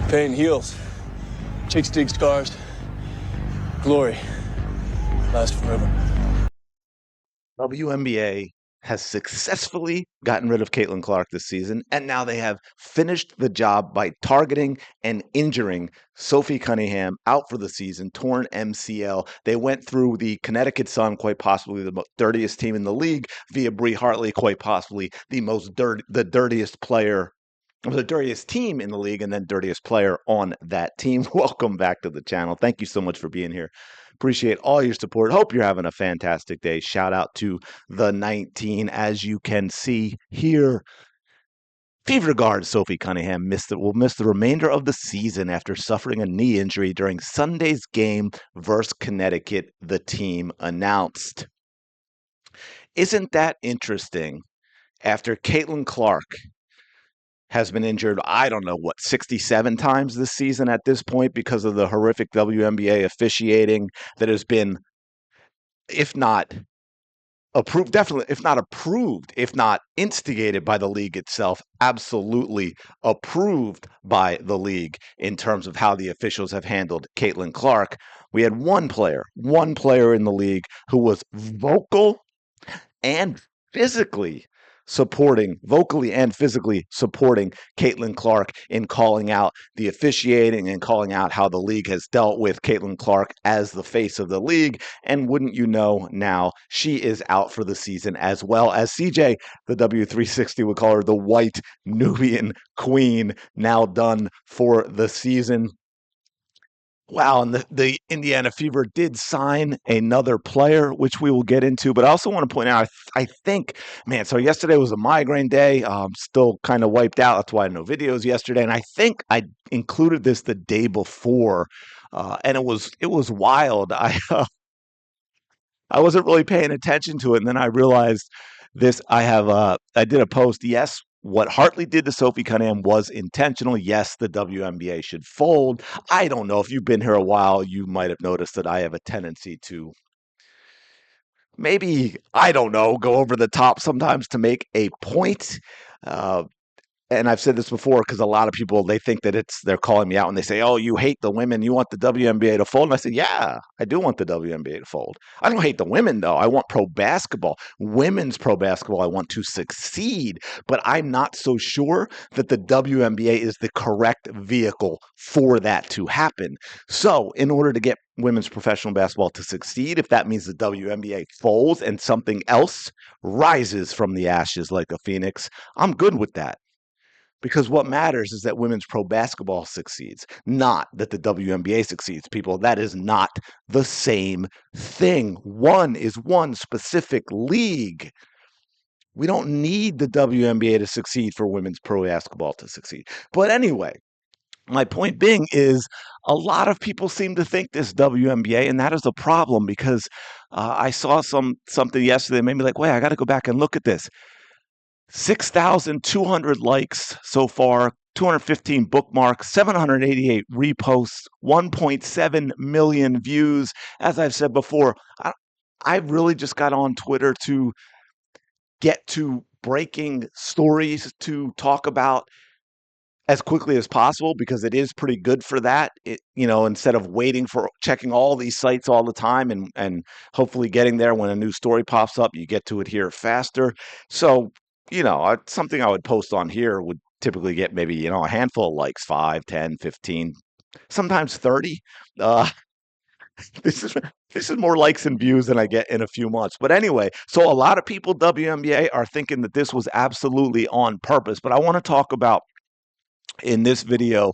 Pain heals. Chicks dig scars. Glory lasts forever. WNBA has successfully gotten rid of Caitlin Clark this season, and now they have finished the job by targeting and injuring Sophie Cunningham out for the season, torn MCL. They went through the Connecticut Sun, quite possibly the dirtiest team in the league, via Bree Hartley, quite possibly the dirtiest player, the dirtiest team in the league, and then dirtiest player on that team. Welcome back to the channel. Thank you so much for being here. Appreciate all your support. Hope you're having a fantastic day. Shout out to the 19. As you can see here, fever guard Sophie Cunningham will miss the remainder of the season after suffering a knee injury during Sunday's game versus Connecticut, the team announced. Isn't that interesting? After Caitlin Clark has been injured, I don't know, 67 times this season at this point because of the horrific WNBA officiating that has been, if not approved, definitely, if not instigated by the league itself, absolutely approved by the league in terms of how the officials have handled Caitlin Clark. We had one player in the league who was vocally and physically supporting Caitlin Clark in calling out the officiating and calling out how the league has dealt with Caitlin Clark as the face of the league. And wouldn't you know, now she is out for the season, as well as CJ, the W360 would call her, the white Nubian queen, now done for the season. Wow, and the Indiana Fever did sign another player, which we will get into. But I also want to point out, I think, man, so yesterday was a migraine day. Still kind of wiped out. That's why no videos yesterday. And I think I included this the day before, and it was wild. I wasn't really paying attention to it, and then I realized this. I did a post. Yes, what Hartley did to Sophie Cunningham was intentional. Yes, the WNBA should fold. I don't know. If you've been here a while, you might have noticed that I have a tendency to maybe, I don't know, go over the top sometimes to make a point. And I've said this before because a lot of people, they think that they're calling me out and they say, oh, you hate the women, you want the WNBA to fold. And I said, yeah, I do want the WNBA to fold. I don't hate the women, though. I want pro basketball, women's pro basketball. I want to succeed, but I'm not so sure that the WNBA is the correct vehicle for that to happen. So in order to get women's professional basketball to succeed, if that means the WNBA folds and something else rises from the ashes like a phoenix, I'm good with that. Because what matters is that women's pro basketball succeeds, not that the WNBA succeeds, people. That is not the same thing. One is one specific league. We don't need the WNBA to succeed for women's pro basketball to succeed. But anyway, my point being is a lot of people seem to think this WNBA, and that is a problem because I saw something yesterday that made me like, wait, I got to go back and look at this. 6,200 likes so far, 215 bookmarks, 788 reposts, 1.7 million views. As I've said before, I really just got on Twitter to get to breaking stories to talk about as quickly as possible because it is pretty good for that. Instead of checking all these sites all the time and hopefully getting there when a new story pops up, you get to it here faster. So, something I would post on here would typically get maybe, a handful of likes, 5, 10, 15, sometimes 30. This is more likes and views than I get in a few months. But anyway, so a lot of people, WNBA, are thinking that this was absolutely on purpose. But I want to talk about in this video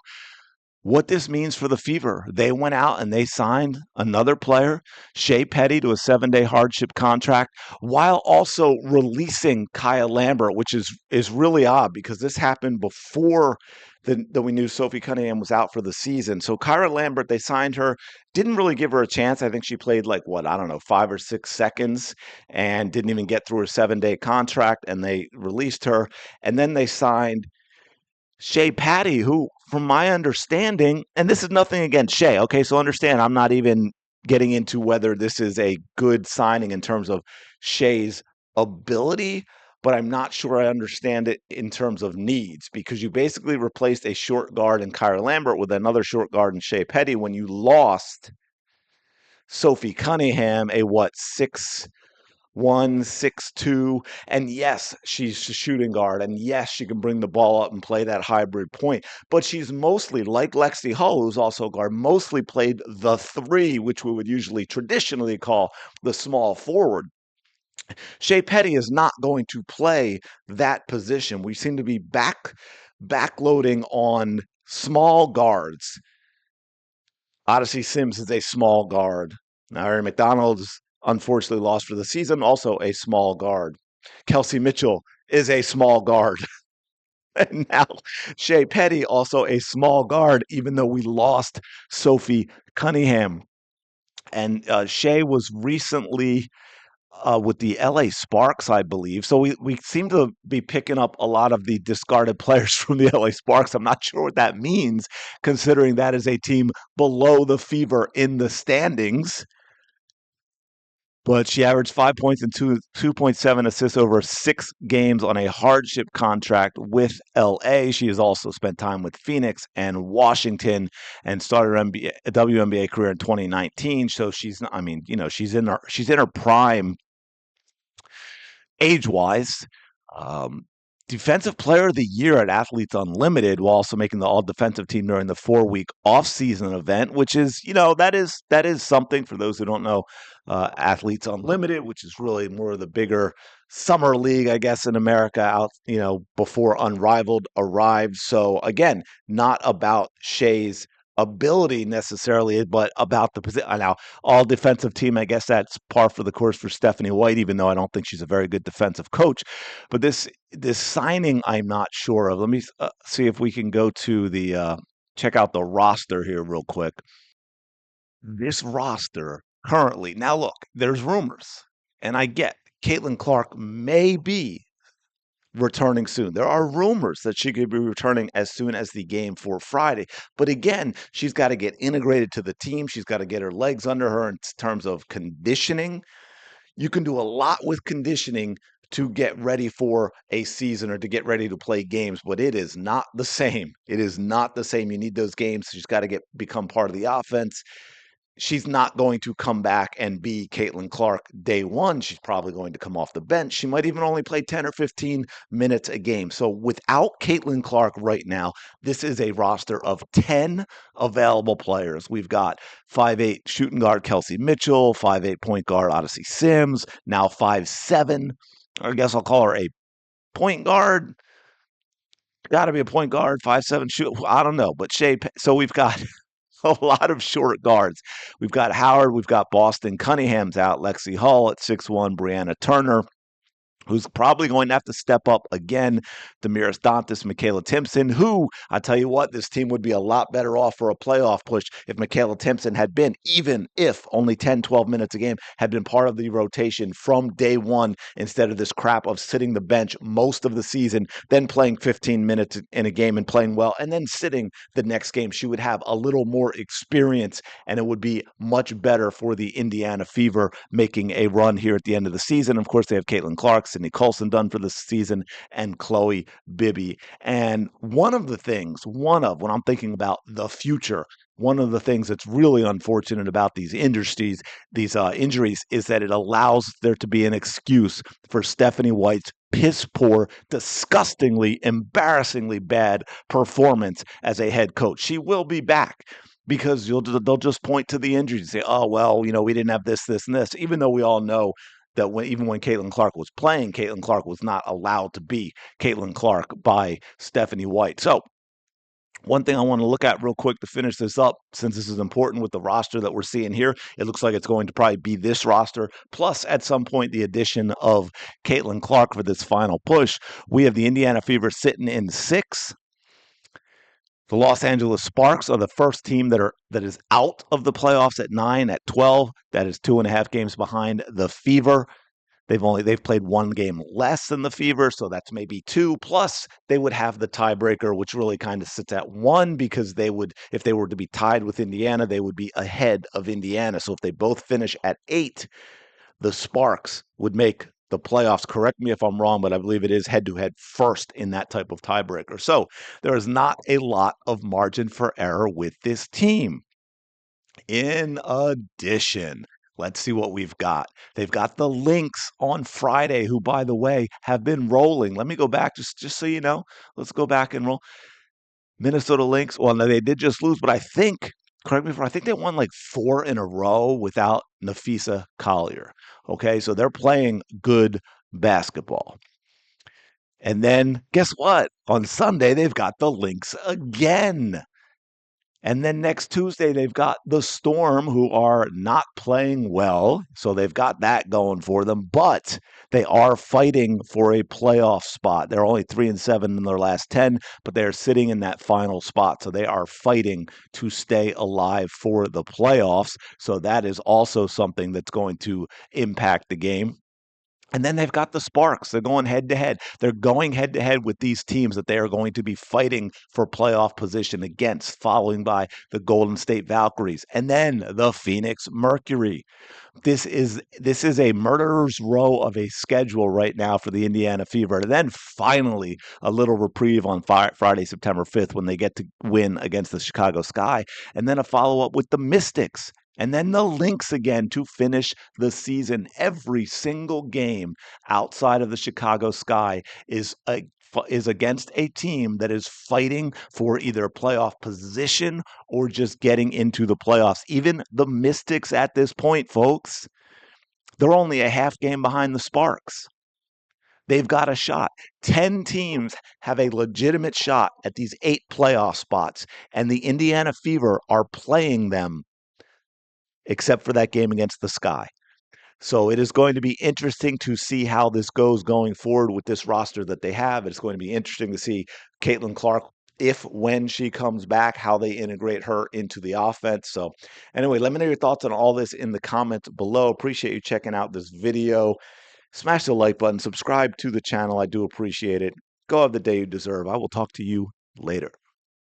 what this means for the Fever. They went out and they signed another player, Shea Petty, to a 7-day hardship contract, while also releasing Kaya Lambert, which is really odd because this happened before that we knew Sophie Cunningham was out for the season. So Kaya Lambert, they signed her, didn't really give her a chance. I think she played 5 or 6 seconds and didn't even get through her 7-day contract, and they released her. And then they signed Shea Petty, who, from my understanding, and this is nothing against Shea, okay? So understand, I'm not even getting into whether this is a good signing in terms of Shea's ability, but I'm not sure I understand it in terms of needs because you basically replaced a short guard in Kyra Lambert with another short guard in Shea Petty when you lost Sophie Cunningham, a what, 6'1", 6'2", and yes, she's a shooting guard, and yes, she can bring the ball up and play that hybrid point, but she's mostly, like Lexi Hull, who's also a guard, mostly played the three, which we would usually traditionally call the small forward. Shea Petty is not going to play that position. We seem to be backloading on small guards. Odyssey Sims is a small guard. Aaron McDonald's unfortunately lost for the season, also a small guard. Kelsey Mitchell is a small guard. And now Shea Petty, also a small guard, even though we lost Sophie Cunningham. And Shea was recently with the LA Sparks, I believe. So we seem to be picking up a lot of the discarded players from the LA Sparks. I'm not sure what that means, considering that is a team below the Fever in the standings. But she averaged 5 points and 2.7 assists over 6 games on a hardship contract with LA. She has also spent time with Phoenix and Washington and started her WNBA career in 2019. So she's, I mean, she's in her prime age-wise. Um, Defensive Player of the Year at Athletes Unlimited, while also making the All-Defensive Team during the 4-week off-season event, which is, that is something for those who don't know. Athletes Unlimited, which is really more of the bigger summer league, I guess, in America, out before Unrivaled arrived. So again, not about Shea's ability necessarily, but about the position. Now, all defensive team, I guess that's par for the course for Stephanie White, even though I don't think she's a very good defensive coach. But this signing, I'm not sure of. Let me see if we can go to the check out the roster here real quick. This roster currently, now look, there's rumors, and I get Caitlin Clark may be returning soon. There are rumors that she could be returning as soon as the game for Friday. But again, she's got to get integrated to the team. She's got to get her legs under her in terms of conditioning. You can do a lot with conditioning to get ready for a season or to get ready to play games, but it is not the same. It is not the same. You need those games. She's got to become part of the offense. She's not going to come back and be Caitlin Clark day one. She's probably going to come off the bench. She might even only play 10 or 15 minutes a game. So without Caitlin Clark right now, this is a roster of 10 available players. We've got 5'8" shooting guard Kelsey Mitchell, 5'8" point guard Odyssey Sims, now 5'7". I guess I'll call her a point guard. Got to be a point guard, 5'7" shoot. I don't know, but so we've got a lot of short guards. We've got Howard, we've got Boston, Cunningham's out, Lexi Hull at 6'1", Brianna Turner, who's probably going to have to step up again, Damiris Dantas, Michaela Timpson, who, I tell you what, this team would be a lot better off for a playoff push if Michaela Timpson had been, even if only 10, 12 minutes a game, had been part of the rotation from day one instead of this crap of sitting the bench most of the season, then playing 15 minutes in a game and playing well, and then sitting the next game. She would have a little more experience, and it would be much better for the Indiana Fever making a run here at the end of the season. Of course, they have Caitlin Clark, Sydney Colson done for the season, and Chloe Bibby. And when I'm thinking about the future, one of the things that's really unfortunate about these injuries, is that it allows there to be an excuse for Stephanie White's piss poor, disgustingly, embarrassingly bad performance as a head coach. She will be back, because they'll just point to the injuries and say, oh, well, we didn't have this, this, and this, even though we all know that even when Caitlin Clark was playing, Caitlin Clark was not allowed to be Caitlin Clark by Stephanie White. So one thing I want to look at real quick to finish this up, since this is important with the roster that we're seeing here, it looks like it's going to probably be this roster, plus at some point the addition of Caitlin Clark for this final push. We have the Indiana Fever sitting in 6. The Los Angeles Sparks are the first team that is out of the playoffs at 9, at 12. That is 2.5 games behind the Fever. They've played one game less than the Fever, so that's maybe 2. Plus, they would have the tiebreaker, which really kind of sits at 1, because if they were to be tied with Indiana, they would be ahead of Indiana. So if they both finish at 8, the Sparks would make the playoffs. Correct me if I'm wrong, but I believe it is head-to-head first in that type of tiebreaker. So there is not a lot of margin for error with this team. In addition, let's see what we've got. They've got the Lynx on Friday, who, by the way, have been rolling. Let me go back just so you know. Let's go back and roll. Minnesota Lynx. Well, no, they did just lose, but I think, correct me if I think they won like 4 in a row without Nafisa Collier. Okay, so they're playing good basketball. And then guess what? On Sunday, they've got the Lynx again. And then next Tuesday, they've got the Storm, who are not playing well. So they've got that going for them, but they are fighting for a playoff spot. They're only 3-7 in their last 10, but they're sitting in that final spot. So they are fighting to stay alive for the playoffs. So that is also something that's going to impact the game. And then they've got the Sparks. They're going head to head. They're going head to head with these teams that they are going to be fighting for playoff position against, following by the Golden State Valkyries and then the Phoenix Mercury. This is a murderer's row of a schedule right now for the Indiana Fever. And then finally a little reprieve on Friday, September 5th, when they get to win against the Chicago Sky, and then a follow-up with the Mystics. And then the Lynx again to finish the season. Every single game outside of the Chicago Sky is against a team that is fighting for either a playoff position or just getting into the playoffs. Even the Mystics at this point, folks, they're only a half game behind the Sparks. They've got a shot. 10 teams have a legitimate shot at these 8 playoff spots, and the Indiana Fever are playing them except for that game against the Sky. So it is going to be interesting to see how this goes going forward with this roster that they have. It's going to be interesting to see Caitlin Clark, when she comes back, how they integrate her into the offense. So anyway, let me know your thoughts on all this in the comments below. Appreciate you checking out this video. Smash the like button, subscribe to the channel. I do appreciate it. Go have the day you deserve. I will talk to you later.